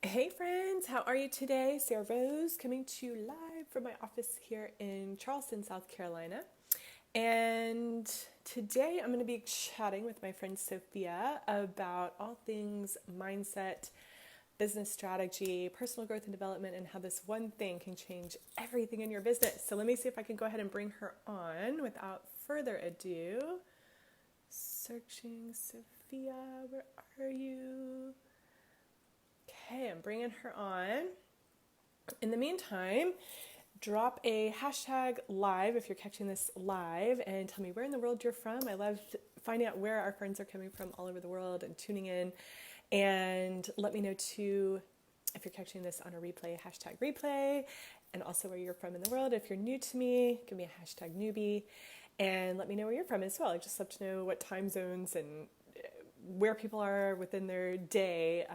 Hey friends, how are you today? Sarah Rose coming to you live from my office here in Charleston, South Carolina. And today I'm going to be chatting with my friend Sophia about all things mindset, business strategy, personal growth and development, and how this one thing can change everything in your business. So let me see if I can go ahead and bring her on without further ado. Searching Sophia, where are you? Okay, I'm bringing her on. In the meantime, drop a hashtag live if you're catching this live and tell me where in the world you're from. I love finding out where our friends are coming from all over the world and tuning in. And let me know too if you're catching this on a replay, hashtag replay, and also where you're from in the world. If you're new to me, give me a hashtag newbie and let me know where you're from as well. I just love to know what time zones and where people are within their day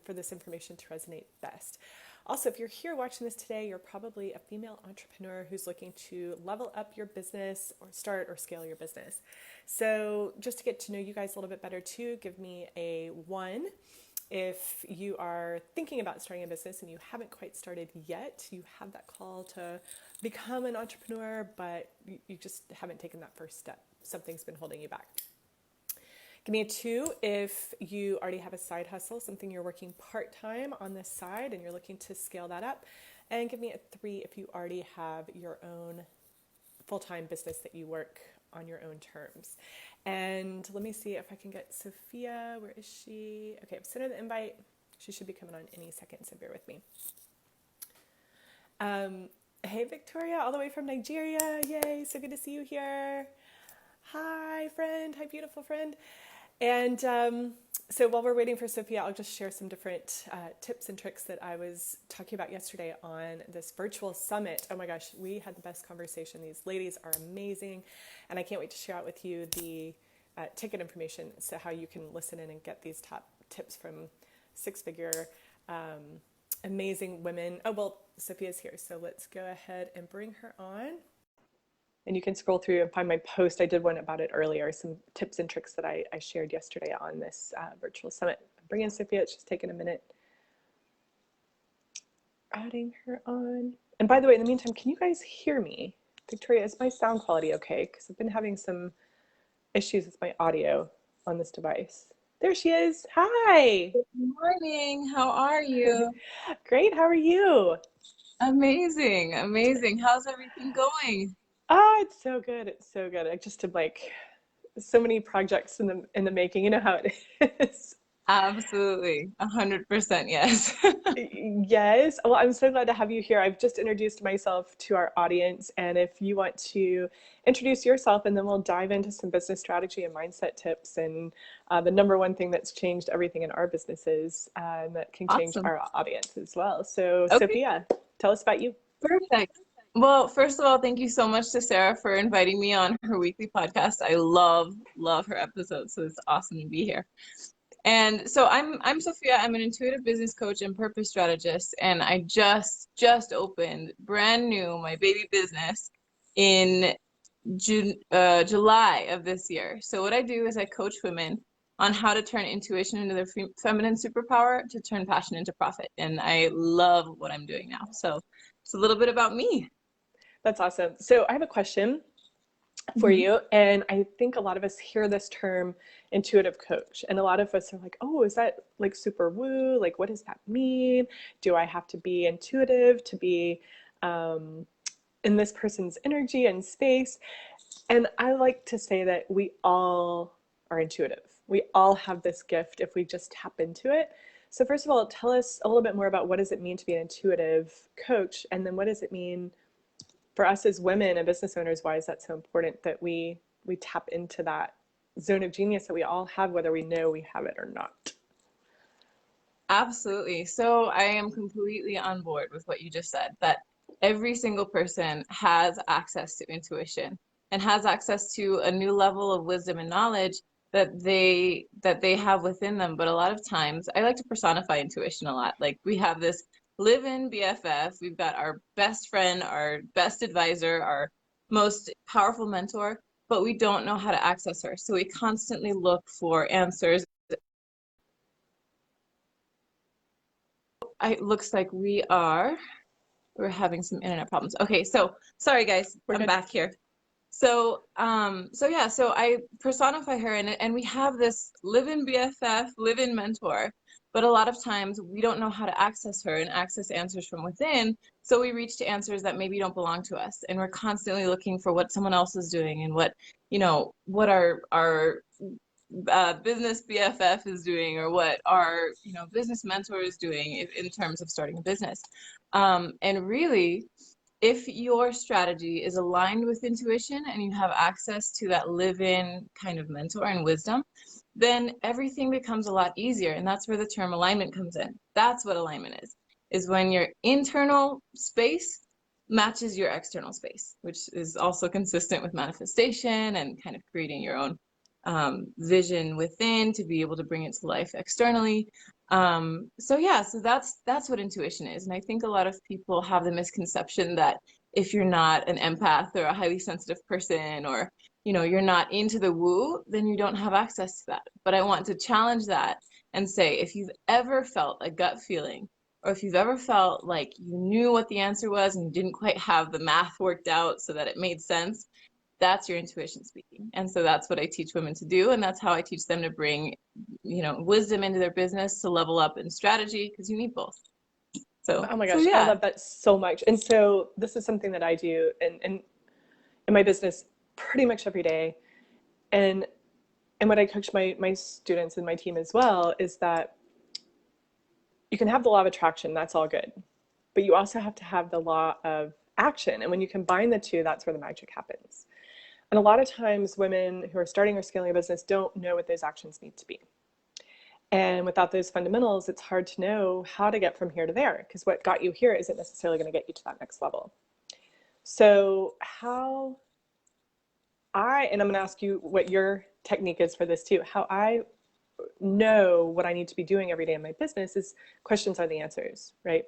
for this information to resonate best. Also, if you're here watching this today, you're probably a female entrepreneur who's looking to level up your business or start or scale your business. So just to get to know you guys a little bit better too, give me a 1. If you are thinking about starting a business and you haven't quite started yet, you have that call to become an entrepreneur, but you just haven't taken that first step. Something's been holding you back. Give me a 2 if you already have a side hustle, something you're working part-time on this side and you're looking to scale that up. And give me a 3 if you already have your own full-time business that you work on your own terms. And let me see if I can get Sophia. Where is she? Okay, I've sent her the invite. She should be coming on any second, so bear with me. Hey, Victoria, all the way from Nigeria. Yay, so good to see you here. Hi, friend. Hi, beautiful friend. And so while we're waiting for Sophia, I'll just share some different tips and tricks that I was talking about yesterday on this virtual summit. Oh my gosh, we had the best conversation. These ladies are amazing. And I can't wait to share out with you the ticket information, so how you can listen in and get these top tips from six-figure amazing women. Oh, well, Sophia's here. So let's go ahead and bring her on. And you can scroll through and find my post. I did one about it earlier, some tips and tricks that I shared yesterday on this virtual summit. Bring in Sophia, it's just taking a minute. Adding her on. And by the way, in the meantime, can you guys hear me? Victoria, is my sound quality okay? Because I've been having some issues with my audio on this device. There she is. Hi. Good morning. How are you? Great. How are you? Amazing. Amazing. How's everything going? Oh, it's so good. It's so good. I just did like so many projects in the making. You know how it is. Absolutely. 100% yes. Yes. Well, I'm so glad to have you here. I've just introduced myself to our audience. And if you want to introduce yourself, and then we'll dive into some business strategy and mindset tips and the number one thing that's changed everything in our businesses that can change Awesome. our audience as well. So, Okay, Sophia, tell us about you. perfect. Well, first of all, thank you so much to Sarah for inviting me on her weekly podcast. I love her episodes, so it's awesome to be here. And so I'm Sophia. I'm an intuitive business coach and purpose strategist, and I just opened brand new my baby business in July of this year. So what I do is I coach women on how to turn intuition into their feminine superpower to turn passion into profit. And I love what I'm doing now. So it's a little bit about me. That's awesome. So, I have a question for Mhm. you. And I think a lot of us hear this term intuitive coach. And a lot of us are like, oh, is that like super woo? Like, what does that mean? Do I have to be intuitive to be in this person's energy and space? And I like to say that we all are intuitive. We all have this gift if we just tap into it. So first of all, tell us a little bit more about what does it mean to be an intuitive coach? And then what does it mean for us as women and business owners? Why is that so important that we tap into that zone of genius that we all have, whether we know we have it or not? Absolutely. So I am completely on board with what you just said, that every single person has access to intuition and has access to a new level of wisdom and knowledge that they have within them. But a lot of times, I like to personify intuition a lot. Like we have this live-in BFF, we've got our best friend, our best advisor, our most powerful mentor, but we don't know how to access her. So we constantly look for answers it looks like we're having some internet problems. Okay, so sorry guys, We're I'm good. back here. So I personify her, and we have this live-in BFF, live-in mentor, but a lot of times we don't know how to access her and access answers from within. So we reach to answers that maybe don't belong to us, and we're constantly looking for what someone else is doing and what our business BFF is doing, or what our business mentor is doing in terms of starting a business. And really, if your strategy is aligned with intuition and you have access to that live-in kind of mentor and wisdom, then everything becomes a lot easier. And that's where the term alignment comes in. That's what alignment is when your internal space matches your external space, which is also consistent with manifestation and kind of creating your own vision within to be able to bring it to life externally. So that's what intuition is. And I think a lot of people have the misconception that if you're not an empath or a highly sensitive person, or you're not into the woo, then you don't have access to that. But I want to challenge that and say, if you've ever felt a gut feeling, or if you've ever felt like you knew what the answer was and you didn't quite have the math worked out so that it made sense, that's your intuition speaking. And so that's what I teach women to do. And that's how I teach them to bring, wisdom into their business to level up in strategy, because you need both. So, Oh my so gosh, I yeah. love that so much. And so this is something that I do in my business pretty much every day. And what I coach my students and my team as well is that you can have the law of attraction, that's all good. But you also have to have the law of action. And when you combine the two, that's where the magic happens. And a lot of times women who are starting or scaling a business don't know what those actions need to be. And without those fundamentals, it's hard to know how to get from here to there, because what got you here isn't necessarily going to get you to that next level. So and I'm going to ask you what your technique is for this too, how I know what I need to be doing every day in my business is questions are the answers, right?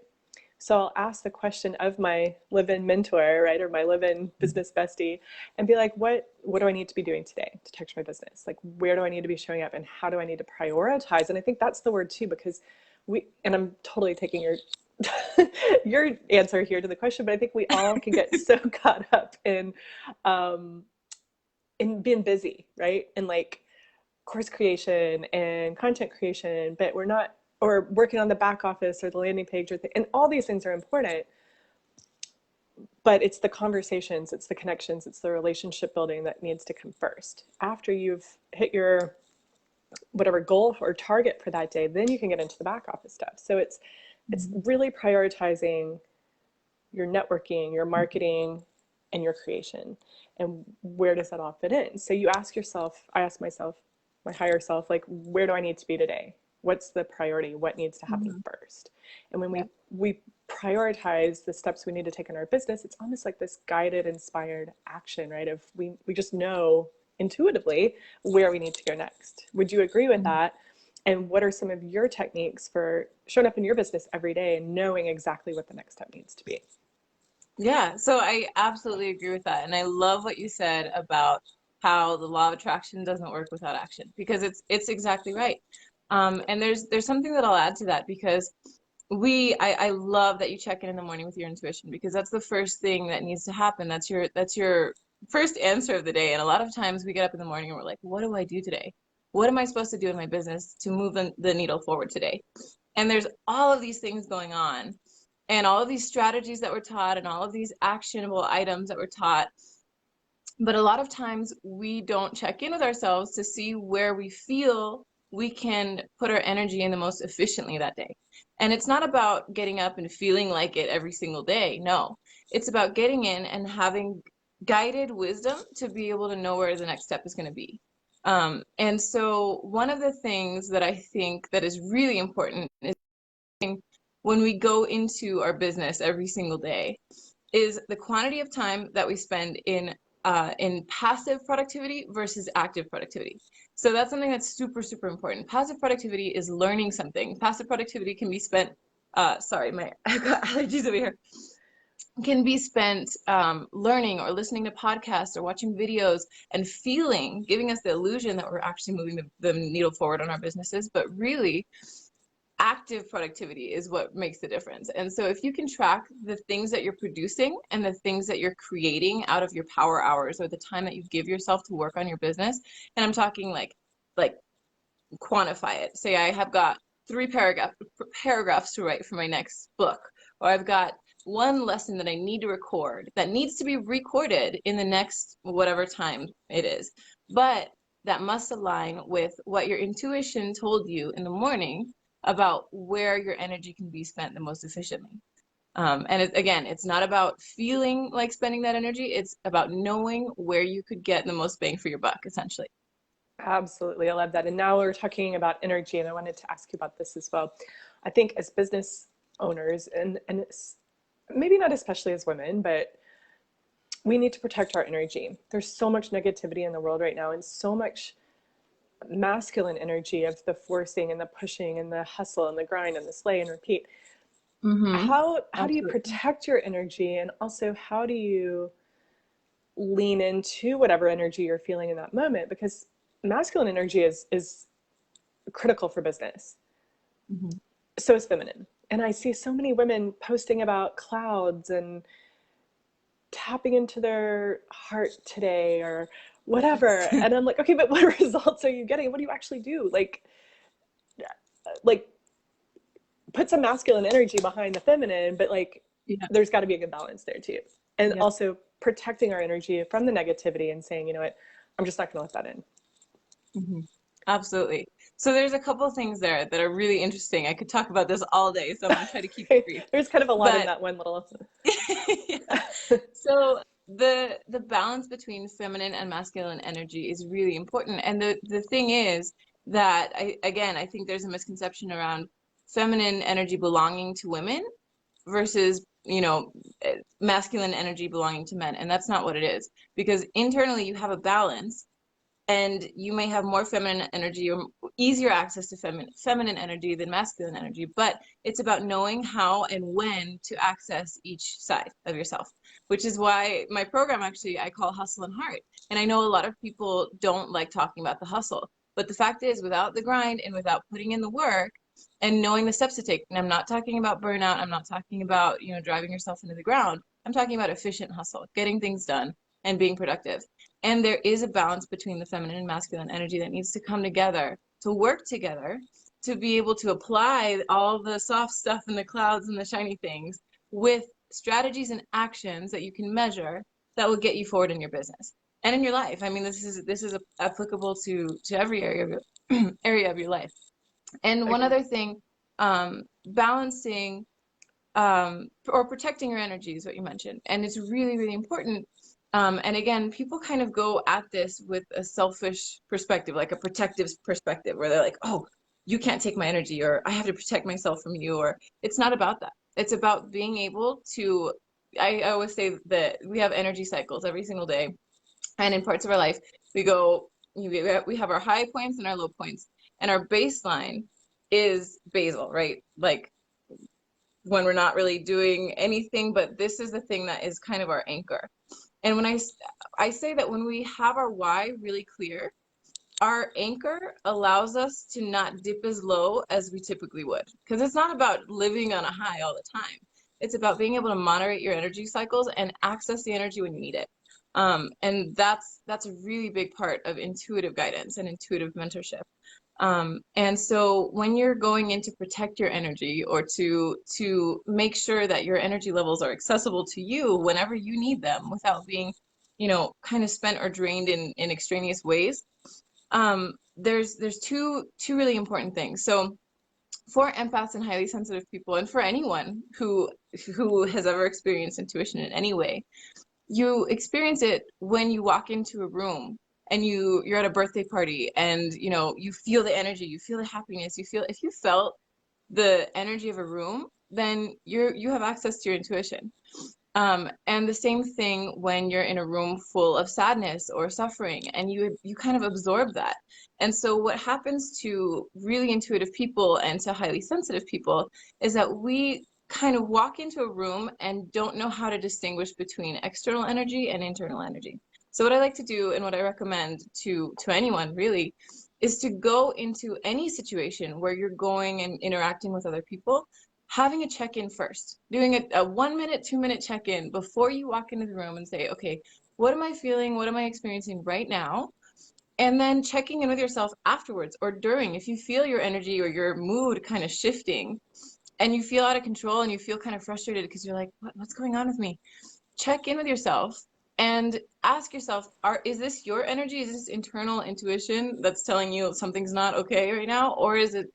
So I'll ask the question of my live-in mentor, right, or my live-in business bestie, and be like, what do I need to be doing today to touch my business? Like, where do I need to be showing up, and how do I need to prioritize? And I think that's the word too, because and I'm totally taking your your answer here to the question, but I think we all can get so caught up in being busy, right, and like course creation and content creation, but we're not, or working on the back office or the landing page, and all these things are important, but it's the conversations, it's the connections, it's the relationship building that needs to come first. After you've hit your whatever goal or target for that day, then you can get into the back office stuff. So it's really prioritizing your networking, your marketing, and your creation, and where does that all fit in. So you ask yourself, I ask myself, my higher self, like, where do I need to be today? What's the priority? What needs to happen first? And when we prioritize the steps we need to take in our business, it's almost like this guided, inspired action, right? Of we just know intuitively where we need to go next. Would you agree with that? And what are some of your techniques for showing up in your business every day and knowing exactly what the next step needs to be? Yeah, so I absolutely agree with that. And I love what you said about how the law of attraction doesn't work without action, because it's exactly right. And there's something that I'll add to that, because I love that you check in the morning with your intuition, because that's the first thing that needs to happen. That's your first answer of the day. And a lot of times we get up in the morning and we're like, what do I do today? What am I supposed to do in my business to move the needle forward today? And there's all of these things going on, and all of these strategies that we're taught, and all of these actionable items that we're taught. But a lot of times we don't check in with ourselves to see where we feel we can put our energy in the most efficiently that day. And it's not about getting up and feeling like it every single day. No, it's about getting in and having guided wisdom to be able to know where the next step is going to be. And so one of the things that I think that is really important is, when we go into our business every single day, is the quantity of time that we spend in passive productivity versus active productivity. So that's something that's super, super important. Passive productivity is learning something. Passive productivity can be spent, sorry, I've got allergies over here, can be spent learning or listening to podcasts or watching videos and feeling, giving us the illusion that we're actually moving the needle forward on our businesses. But really, active productivity is what makes the difference. And so if you can track the things that you're producing and the things that you're creating out of your power hours, or the time that you give yourself to work on your business, and I'm talking like quantify it. Say I have got paragraphs to write for my next book, or I've got one lesson that I need to record that needs to be recorded in the next whatever time it is. But that must align with what your intuition told you in the morning about where your energy can be spent the most efficiently. And again, it's not about feeling like spending that energy. It's about knowing where you could get the most bang for your buck, essentially. Absolutely. I love that. And now we're talking about energy, and I wanted to ask you about this as well. I think as business owners, and it's maybe not especially as women, but we need to protect our energy. There's so much negativity in the world right now, and so much masculine energy of the forcing and the pushing and the hustle and the grind and the slay and repeat. Mm-hmm. How do you Absolutely. protect your energy, and also how do you lean into whatever energy you're feeling in that moment? Because masculine energy is critical for business. Mm-hmm. So is feminine. And I see so many women posting about clouds and tapping into their heart today or whatever. Yes. And I'm like, okay, but what results are you getting? What do you actually do? Like put some masculine energy behind the feminine, but like Yeah. there's got to be a good balance there too. And Yep. also protecting our energy from the negativity and saying, you know what, I'm just not going to let that in. Mm-hmm. Absolutely. So there's a couple of things there that are really interesting. I could talk about this all day, so I'm going to try to keep it brief. There's kind of a lot in But that one little. yeah. So the balance between feminine and masculine energy is really important. And the thing is that I think there's a misconception around feminine energy belonging to women versus, masculine energy belonging to men. And that's not what it is. Because internally you have a balance, and you may have more feminine energy or easier access to feminine energy than masculine energy, but it's about knowing how and when to access each side of yourself, which is why my program actually I call Hustle and Heart. And I know a lot of people don't like talking about the hustle, but the fact is, without the grind and without putting in the work and knowing the steps to take, and I'm not talking about burnout, I'm not talking about, driving yourself into the ground, I'm talking about efficient hustle, getting things done and being productive. And there is a balance between the feminine and masculine energy that needs to come together, to work together, to be able to apply all the soft stuff and the clouds and the shiny things with strategies and actions that you can measure that will get you forward in your business and in your life. I mean, this is applicable to every area of your area of your life. And one Agreed. other thing, balancing or protecting your energy is what you mentioned. And it's really, really important. And again, people kind of go at this with a selfish perspective, like a protective perspective, where they're like, oh, you can't take my energy, or I have to protect myself from you, or it's not about that. It's about being able to, I always say that we have energy cycles every single day. And in parts of our life, we go, we have our high points and our low points. And our baseline is basal, right? Like when we're not really doing anything, but this is the thing that is kind of our anchor. And when I say that when we have our why really clear, our anchor allows us to not dip as low as we typically would. Because it's not about living on a high all the time. It's about being able to moderate your energy cycles and access the energy when you need it. And that's a really big part of intuitive guidance and intuitive mentorship. And so when you're going in to protect your energy, or to make sure that your energy levels are accessible to you whenever you need them without being, kind of spent or drained in extraneous ways, there's two really important things. So for empaths and highly sensitive people, and for anyone who has ever experienced intuition in any way, you experience it when you walk into a room and you're at a birthday party, and you feel the energy, you feel the happiness, if you felt the energy of a room, then you have access to your intuition. And the same thing when you're in a room full of sadness or suffering, and you kind of absorb that. And so what happens to really intuitive people and to highly sensitive people is that we kind of walk into a room and don't know how to distinguish between external energy and internal energy. So what I like to do, and what I recommend to anyone really, is to go into any situation where you're going and interacting with other people, having a check-in first, doing a 1 minute, 2 minute check-in before you walk into the room and say, okay, what am I feeling? What am I experiencing right now? And then checking in with yourself afterwards or during, if you feel your energy or your mood kind of shifting and you feel out of control and you feel kind of frustrated because you're like, what's going on with me? Check in with yourself and ask yourself, is this your energy? Is this internal intuition that's telling you something's not okay right now? Or is it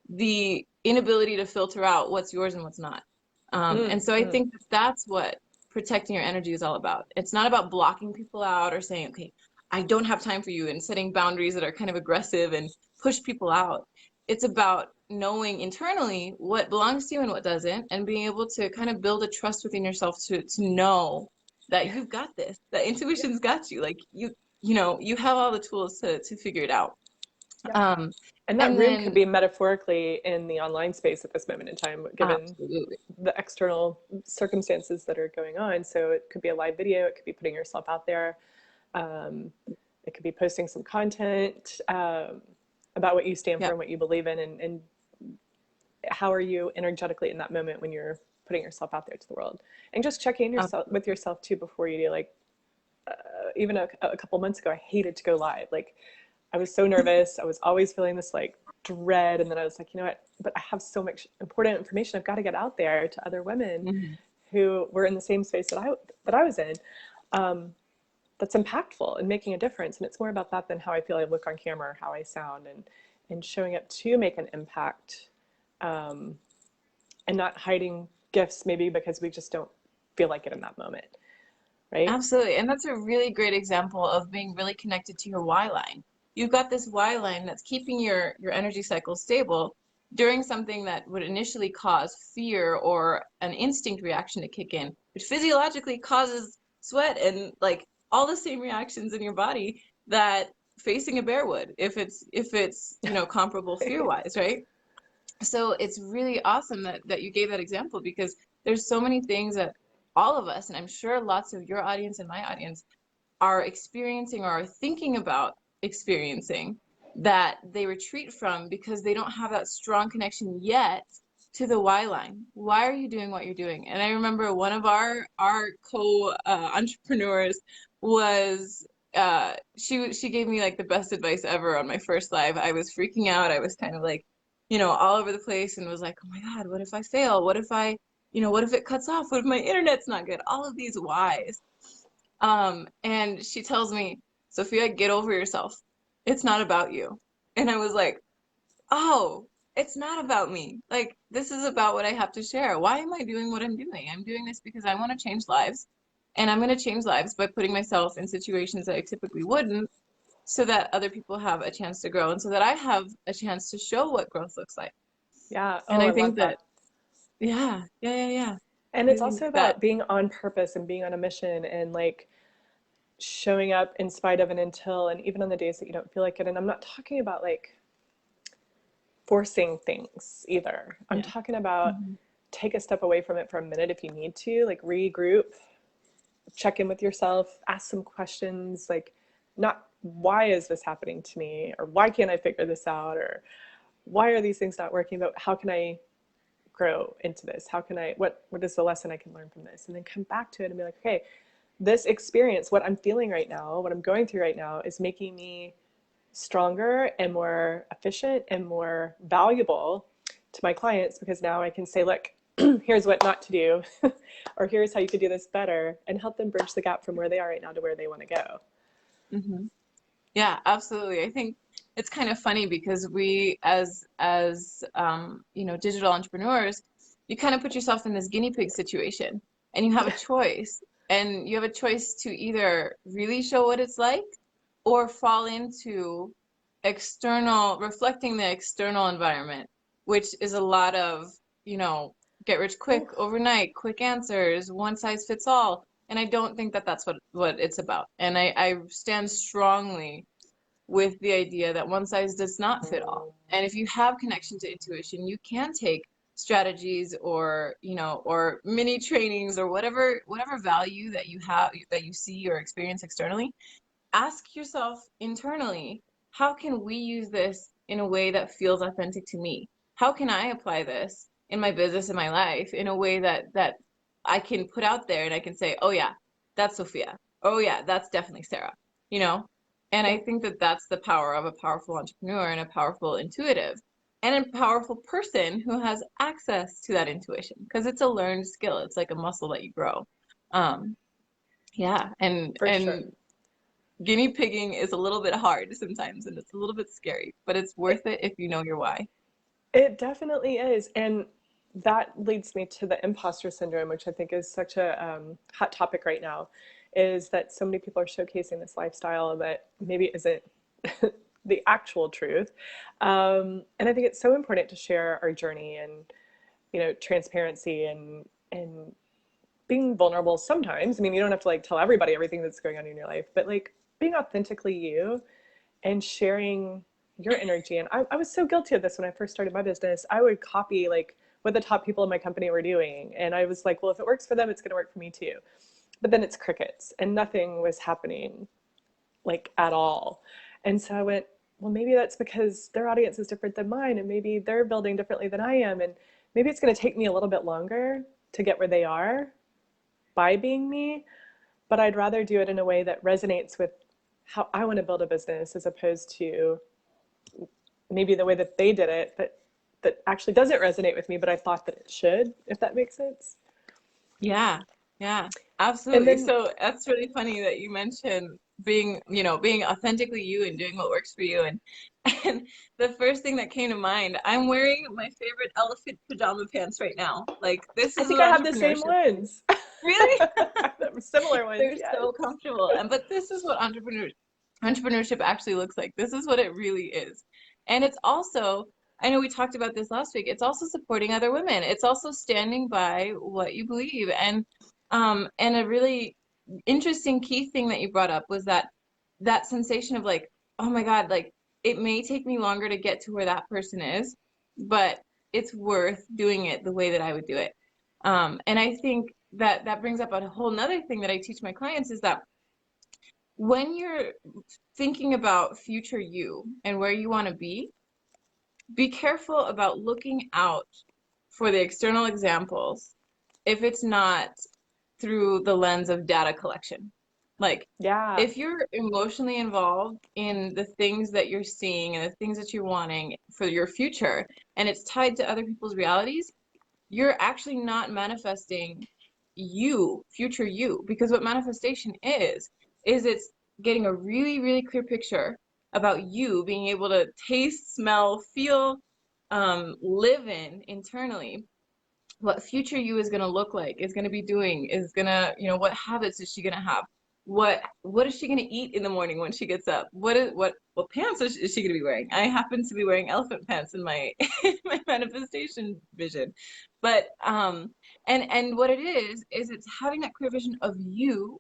the inability to filter out what's yours and what's not? And so I think that that's what protecting your energy is all about. It's not about blocking people out or saying, okay, I don't have time for you, and setting boundaries that are kind of aggressive and push people out. It's about knowing internally what belongs to you and what doesn't, and being able to kind of build a trust within yourself to know that you've got this, that intuition's got you. Like you know, you have all the tools to figure it out. Yeah. Um, And that and room could then be metaphorically in the online space at this moment in time, given absolutely, the external circumstances that are going on. So it could be a live video, it could be putting yourself out there, it could be posting some content about what you stand for yeah, and what you believe in, and how are you energetically in that moment when you're putting yourself out there to the world. And just checking yourself with absolutely. yourself too before you do. Like even a couple months ago, I hated to go live. Like I was so nervous. I was always feeling this like dread. And then I was like, you know what, but I have so much important information. I've got to get out there to other women Mm-hmm. who were in the same space that I was in. That's impactful and making a difference. And it's more about that than how I feel I look on camera or how I sound, and showing up to make an impact, and not hiding gifts maybe because we just don't feel like it in that moment. Right. Absolutely. And that's a really great example of being really connected to your why line. You've got this why line that's keeping your energy cycle stable during something that would initially cause fear or an instinct reaction to kick in, which physiologically causes sweat and like all the same reactions in your body that facing a bear would if it's, you know, comparable fear-wise, right? So it's really awesome that you gave that example, because there's so many things that all of us, and I'm sure lots of your audience and my audience, are experiencing or are thinking about experiencing, that they retreat from because they don't have that strong connection yet to the why line. Why are you doing what you're doing? And I remember one of our co entrepreneurs was she gave me like the best advice ever on my first live. I was freaking out. I was kind of like, you know, all over the place, and was like, oh my God, what if I fail? What if I, you know, what if it cuts off? What if my internet's not good? All of these whys. And she tells me, Sophia, get over yourself. It's not about you. And I was like, oh, it's not about me. Like, this is about what I have to share. Why am I doing what I'm doing? I'm doing this because I want to change lives. And I'm going to change lives by putting myself in situations that I typically wouldn't, so that other people have a chance to grow and so that I have a chance to show what growth looks like. Yeah. And Oh, I I love think that, that. yeah. And I it's think also that, about being on purpose and being on a mission, and like showing up in spite of and until, and even on the days that you don't feel like it. And I'm not talking about like forcing things either. I'm yeah. talking about Hmm. take a step away from it for a minute if you need to, like regroup, check in with yourself, ask some questions, like not why is this happening to me, or why can't I figure this out, or why are these things not working, but how can I grow into this? How can I, what is the lesson I can learn from this? And then come back to it and be like, okay, this experience, what I'm feeling right now, what I'm going through right now is making me stronger and more efficient and more valuable to my clients, because now I can say, look, here's what not to do, or here's how you could do this better, and help them bridge the gap from where they are right now to where they want to go. Hmm. Yeah, absolutely. I think it's kind of funny because we as you know, digital entrepreneurs, you kind of put yourself in this guinea pig situation, and you have a choice. And you have a choice to either really show what it's like or fall into external, reflecting the external environment, which is a lot of, you know, get rich quick, Ooh, overnight, quick answers, one size fits all. And I don't think that that's what it's about. And I stand strongly with the idea that one size does not fit all. And if you have connection to intuition, you can take strategies or, you know, or mini trainings or whatever value that you have, that you see or experience externally. Ask yourself internally, how can we use this in a way that feels authentic to me? How can I apply this in my business, in my life, in a way that I can put out there and I can say, oh yeah, that's Sophia. Oh yeah, that's definitely Sarah, you know? And I Yeah, think that that's the power of a powerful entrepreneur and a powerful intuitive and a powerful person who has access to that intuition because it's a learned skill. It's like a muscle that you grow. Um, yeah, for sure. and guinea pigging is a little bit hard sometimes and it's a little bit scary, but it's worth it if you know your why. It definitely is. And that leads me to the imposter syndrome, which I think is such a hot topic right now, is that so many people are showcasing this lifestyle that maybe isn't the actual truth. And I think it's so important to share our journey and, transparency and being vulnerable sometimes. I mean, you don't have to like tell everybody everything that's going on in your life, but like being authentically you and sharing your energy. And I was so guilty of this when I first started my business. I would copy like what the top people in my company were doing. And I was like, well, if it works for them, it's going to work for me too. But then it's crickets and nothing was happening like at all. And so I went, well, maybe that's because their audience is different than mine. And maybe they're building differently than I am. And maybe it's going to take me a little bit longer to get where they are by being me, but I'd rather do it in a way that resonates with how I want to build a business as opposed to maybe the way that they did it that actually doesn't resonate with me, but I thought that it should, if that makes sense. Yeah, yeah, And absolutely. then So that's really funny that you mentioned being, being authentically you and doing what works for you. And and the first thing that came to mind, I'm wearing my favorite elephant pajama pants right now. Like this I is think what I have the same entrepreneurship is. ones. Really? Similar ones, They're yes. so comfortable. And but this is what entrepreneurship actually looks like. This is what it really is. And it's also, I know we talked about this last week, it's also supporting other women. It's also standing by what you believe. And a really interesting key thing that you brought up was that sensation of like, oh my God, like it may take me longer to get to where that person is, but it's worth doing it the way that I would do it. And I think that that brings up a whole nother thing that I teach my clients is that when you're thinking about future you and where you want to be careful about looking out for the external examples if it's not through the lens of data collection. Like, Yeah. if you're emotionally involved in the things that you're seeing and the things that you're wanting for your future, and it's tied to other people's realities, you're actually not manifesting you, future you, because what manifestation is it's getting a really, really clear picture about you being able to taste, smell, feel, live in internally what future you is going to look like, is going to be doing, is going to, what habits is she going to have? What is she going to eat in the morning when she gets up? What pants is she going to be wearing? I happen to be wearing elephant pants in my in my manifestation vision. But and what it is it's having that clear vision of you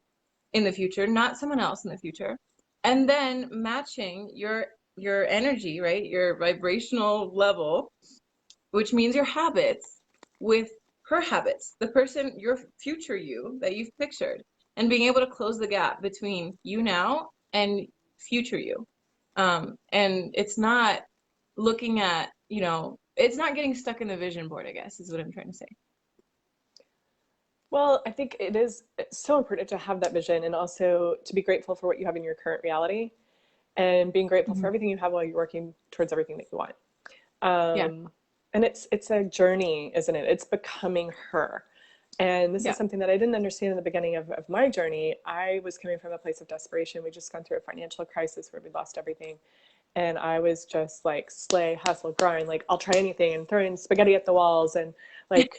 in the future, not someone else in the future. And then matching your energy, right? Your vibrational level, which means your habits, with her habits, the person, your future you that you've pictured, and being able to close the gap between you now and future you. And it's not looking at, it's not getting stuck in the vision board, I guess, is what I'm trying to say. Well, I think it is so important to have that vision and also to be grateful for what you have in your current reality and being grateful for Mhm. everything you have while you're working towards everything that you want. Yeah, And it's a journey, isn't it? It's becoming her. And this is yeah, something that I didn't understand in the beginning of my journey. I was coming from a place of desperation. We just gone through a financial crisis where we lost everything. And I was just like slay, hustle, grind, like I'll try anything and throwing spaghetti at the walls and like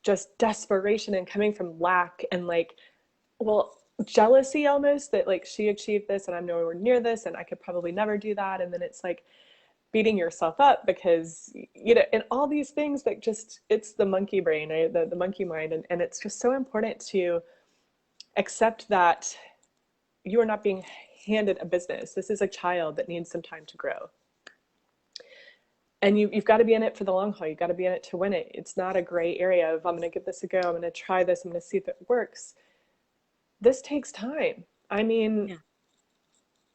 just desperation and coming from lack and like, well, jealousy almost that like she achieved this and I'm nowhere near this and I could probably never do that. And then it's like beating yourself up because and all these things that just it's the monkey brain, right? The monkey mind, and it's just so important to accept that you are not being handed a business. This is a child that needs some time to grow, and you've got to be in it for the long haul. You've got to be in it to win it. It's not a gray area of I'm going to give this a go, I'm going to try this, I'm going to see if it works. This takes time. I mean, yeah,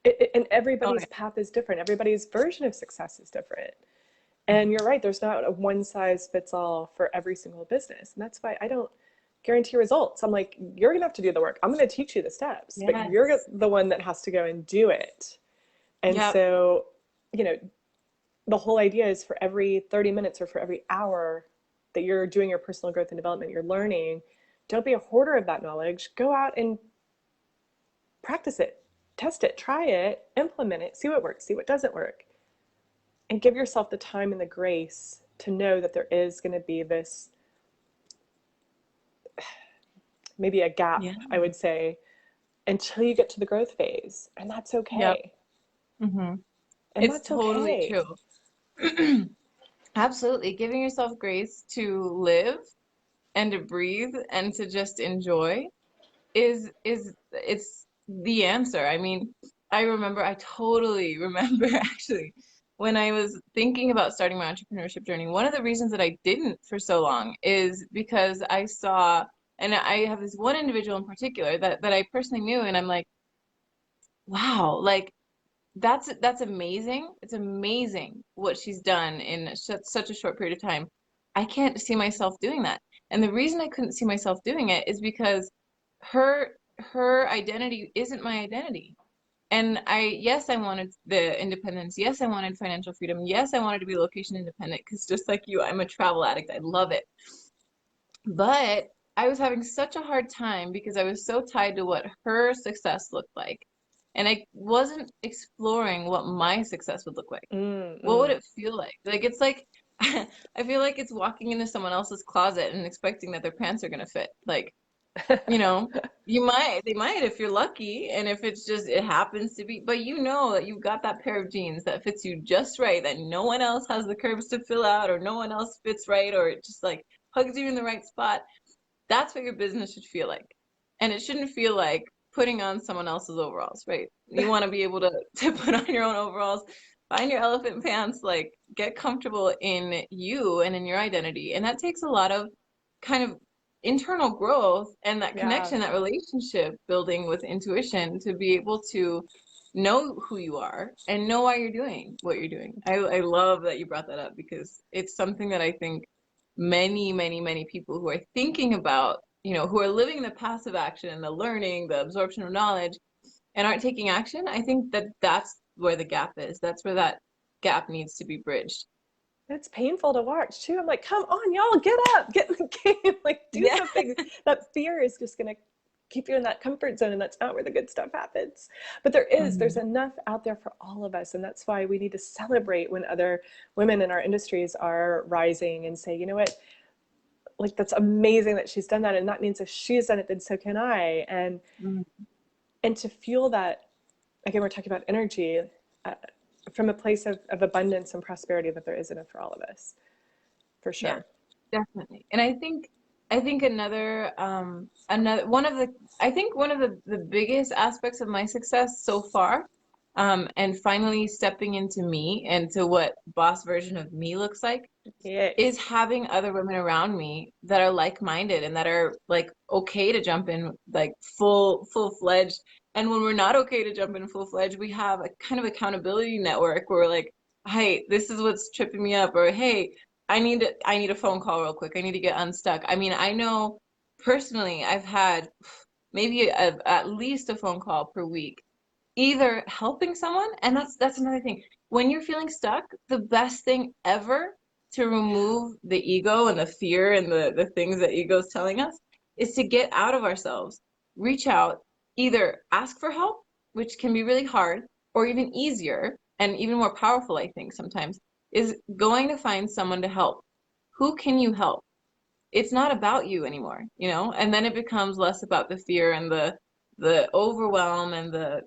And Oh everybody's path is different. Everybody's version of success is different. And yeah. you're right, there's not a one size fits all for every single business. And that's why I don't guarantee results. I'm like, you're going to have to do the work. I'm going to teach you the steps, but you're Yes. the one that has to go and do it. And Yep. so, you know, the whole idea is for every 30 minutes or for every hour that you're doing your personal growth and development, you're learning, don't be a hoarder of that knowledge. Go out and practice it, test it, try it, implement it, see what works, see what doesn't work, and give yourself the time and the grace to know that there is going to be this, maybe a gap, Yeah. I would say, until you get to the growth phase. And that's Yep. okay. Hmm. And It's that's totally okay. true. Absolutely. Giving yourself grace to live and to breathe and to just enjoy is it's the answer. I mean, I totally remember actually when I was thinking about starting my entrepreneurship journey, one of the reasons that I didn't for so long is because I saw, and I have this one individual in particular that I personally knew, and I'm like, wow, like that's amazing. It's amazing what she's done in such a short period of time. I can't see myself doing that. And the reason I couldn't see myself doing it is because her her identity isn't my identity. And yes, I wanted the independence. Yes, I wanted financial freedom. Yes, I wanted to be location independent because just like you, I'm a travel addict. I love it. But I was having such a hard time because I was so tied to what her success looked like. And I wasn't exploring what my success would look like. What would Mm-mm. it feel like? Like it's like I feel like it's walking into someone else's closet and expecting that their pants are gonna fit. Like, you know, they might if you're lucky, and if it's just it happens to be, but you know that you've got that pair of jeans that fits you just right, that no one else has the curves to fill out, or no one else fits right, or it just like hugs you in the right spot. That's what your business should feel like. And it shouldn't feel like putting on someone else's overalls, right? You want to be able to put on your own overalls, find your elephant pants, like get comfortable in you and in your identity. And that takes a lot of kind of internal growth and that Yeah. connection, that relationship building with intuition to be able to know who you are and know why you're doing what you're doing. I love that you brought that up because it's something that I think many people who are thinking about, who are living the passive action, the learning, the absorption of knowledge, and aren't taking action. I think that that's where the gap is. That's where that gap needs to be bridged. It's painful to watch too. I'm like, come on, y'all, get up, get in the game, like do Yeah. something. That fear is just gonna keep you in that comfort zone, and that's not where the good stuff happens. But there's Mhm. enough out there for all of us, and that's why we need to celebrate when other women in our industries are rising and say, you know what, like that's amazing that she's done that, and that means if she's done it, then so can I. Mhm. And to fuel that, again, we're talking about energy, uh, from a place of abundance and prosperity, that there is enough for all of us, for Yeah, sure. definitely. And I think another one of the I think one of the biggest aspects of my success so far, and finally stepping into me and to what boss version of me looks like, is Yes. having other women around me that are like-minded and that are like okay to jump in like full-fledged. And when we're not okay to jump in full-fledged, we have a kind of accountability network where we're like, hey, this is what's tripping me up, or hey, I need a phone call real quick. I need to get unstuck. I mean, I know personally I've had maybe at least a phone call per week, either helping someone, and that's another thing. When you're feeling stuck, the best thing ever to Yeah. remove the ego and the fear and the things that ego's telling us is to get out of ourselves, reach out, either ask for help, which can be really hard, or even easier and even more powerful, I think sometimes, is going to find someone to help. Who can you help? It's not about you anymore, and then it becomes less about the fear and the overwhelm and the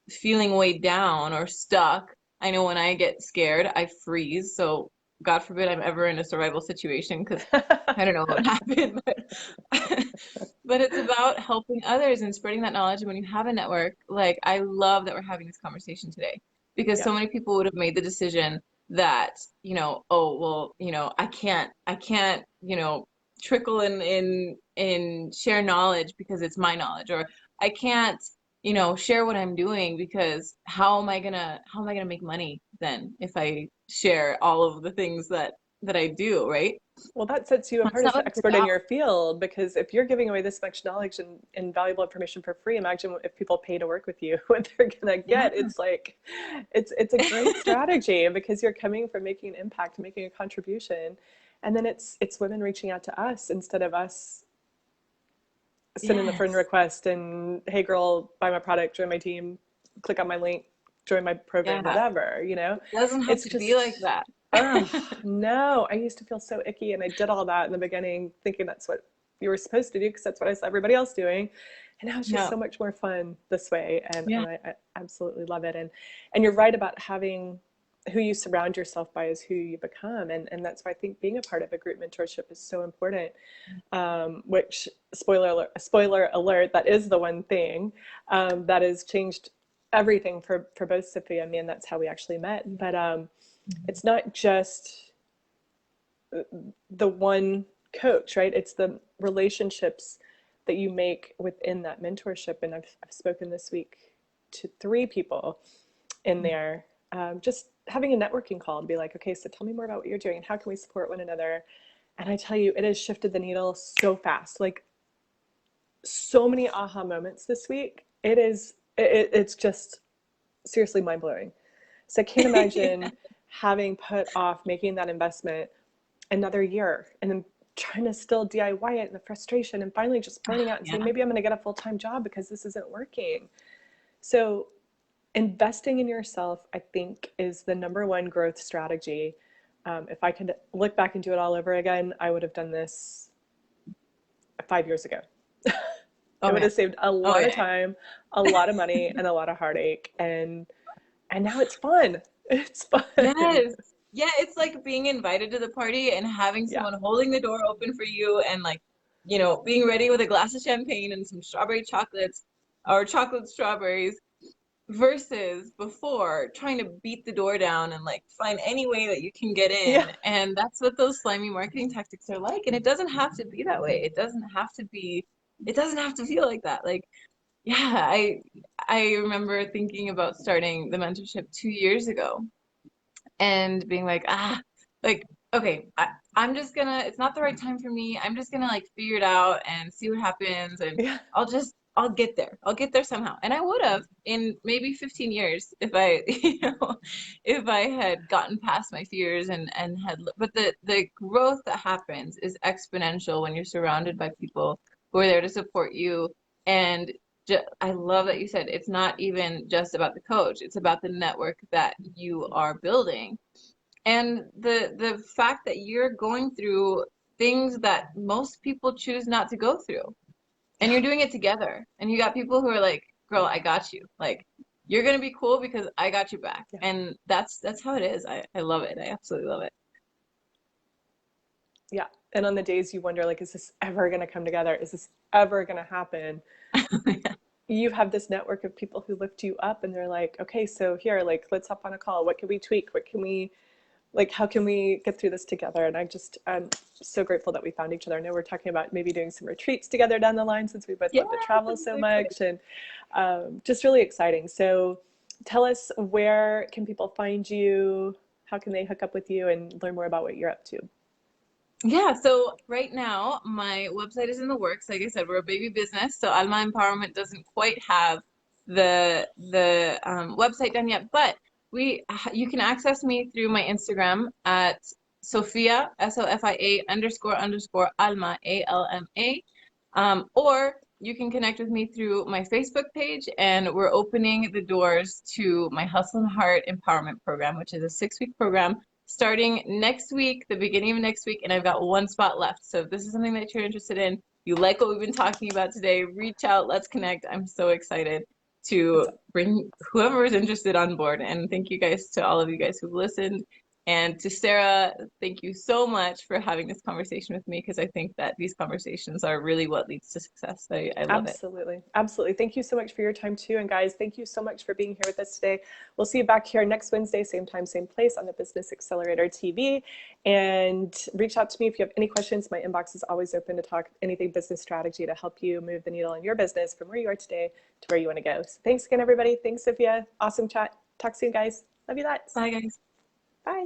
feeling weighed down or stuck. I know when I get scared, I freeze. So God forbid I'm ever in a survival situation because I don't know what would happen. But but it's about helping others and spreading that knowledge. And when you have a network, like I love that we're having this conversation today because Yeah. so many people would have made the decision that, oh, well, I can't, trickle in share knowledge because it's my knowledge, or I can't share what I'm doing, because how am I gonna make money then if I share all of the things that I do, right? Well, that sets you That's apart as not the what it's expert in about. your field because if you're giving away this much knowledge and valuable information for free, imagine if people pay to work with you, what they're gonna Yeah. get. It's like, it's a great strategy because you're coming from making an impact, making a contribution, and then it's women reaching out to us instead of us sending the friend Yes. request and hey girl, buy my product, join my team, click on my link, join my program, Yeah. whatever, It doesn't have it's to be like just, that. oh no, I used to feel so icky and I did all that in the beginning thinking that's what you were supposed to do because that's what I saw everybody else doing, and now it's just Yeah. so much more fun this way, and Yeah. I absolutely love it, and you're right about having who you surround yourself by is who you become, and that's why I think being a part of a group mentorship is so important, which spoiler alert, that is the one thing that has changed everything for both Sophia and me, and that's how we actually met. But it's not just the one coach, right? It's the relationships that you make within that mentorship. And I've spoken this week to 3 people in there, just having a networking call and be like, okay, so tell me more about what you're doing and how can we support one another. And I tell you, it has shifted the needle so fast. Like so many aha moments this week. It's just seriously mind blowing. So I can't imagine having put off making that investment another year and then trying to still DIY it and the frustration and finally just burning out and saying, Yeah. maybe I'm going to get a full-time job because this isn't working. So investing in yourself, I think, is the number one growth strategy. If I could look back and do it all over again, I would have done this 5 years ago. It Oh would yeah. have saved a Oh lot of yeah. time, a lot of money, and a lot of heartache. And now it's fun. It's fun. Yes. Yeah, it's like being invited to the party and having Yeah. someone holding the door open for you, and like, being ready with a glass of champagne and some strawberry chocolates or chocolate strawberries, versus before trying to beat the door down and like find any way that you can get Yeah. in. And that's what those slimy marketing tactics are like. And it doesn't have to be that way. It doesn't have to feel like that. Like, yeah, I remember thinking about starting the mentorship 2 years ago and being like, like, okay, I'm just gonna, it's not the right time for me. I'm just gonna like figure it out and see what happens. And Yeah. I'll get there. I'll get there somehow. And I would have in maybe 15 years if I, if I had gotten past my fears and had, but the growth that happens is exponential when you're surrounded by people who are there to support you. And I love that you said it's not even just about the coach, it's about the network that you are building. And the fact that you're going through things that most people choose not to go through. And Yeah. you're doing it together. And you got people who are like, "Girl, I got you." Like, you're gonna be cool because I got you back. Yeah. And that's how it is. I love it. I absolutely love it. Yeah. And on the days you wonder, like, is this ever going to come together? Is this ever going to happen? You have this network of people who lift you up and they're like, okay, so here, like, let's hop on a call. What can we tweak? What can we, like, how can we get through this together? And I'm so grateful that we found each other. I know we're talking about maybe doing some retreats together down the line since we both Yeah, love to travel I'm so so excited. much, and just really exciting. So tell us, where can people find you? How can they hook up with you and learn more about what you're up to? Yeah, so right now my website is in the works. Like I said, we're a baby business, so Alma Empowerment doesn't quite have the website done yet. But you can access me through my Instagram at Sofia Sofia __ Alma Alma, or you can connect with me through my Facebook page, and we're opening the doors to my Hustle and Heart Empowerment Program, which is a 6-week program starting next week, the beginning of next week, and I've got one spot left. So if this is something that you're interested in, you like what we've been talking about today, reach out, let's connect. I'm so excited It's to bring whoever is interested on board. And thank you guys to all of you guys who've listened. And to Sarah, thank you so much for having this conversation with me because I think that these conversations are really what leads to success. I love it. Absolutely. Absolutely. Thank you so much for your time too. And guys, thank you so much for being here with us today. We'll see you back here next Wednesday, same time, same place on the Business Accelerator TV. And reach out to me if you have any questions. My inbox is always open to talk anything business strategy to help you move the needle in your business from where you are today to where you want to go. So thanks again, everybody. Thanks, Sophia. Awesome chat. Talk soon, guys. Love you lots. Bye, guys. Bye.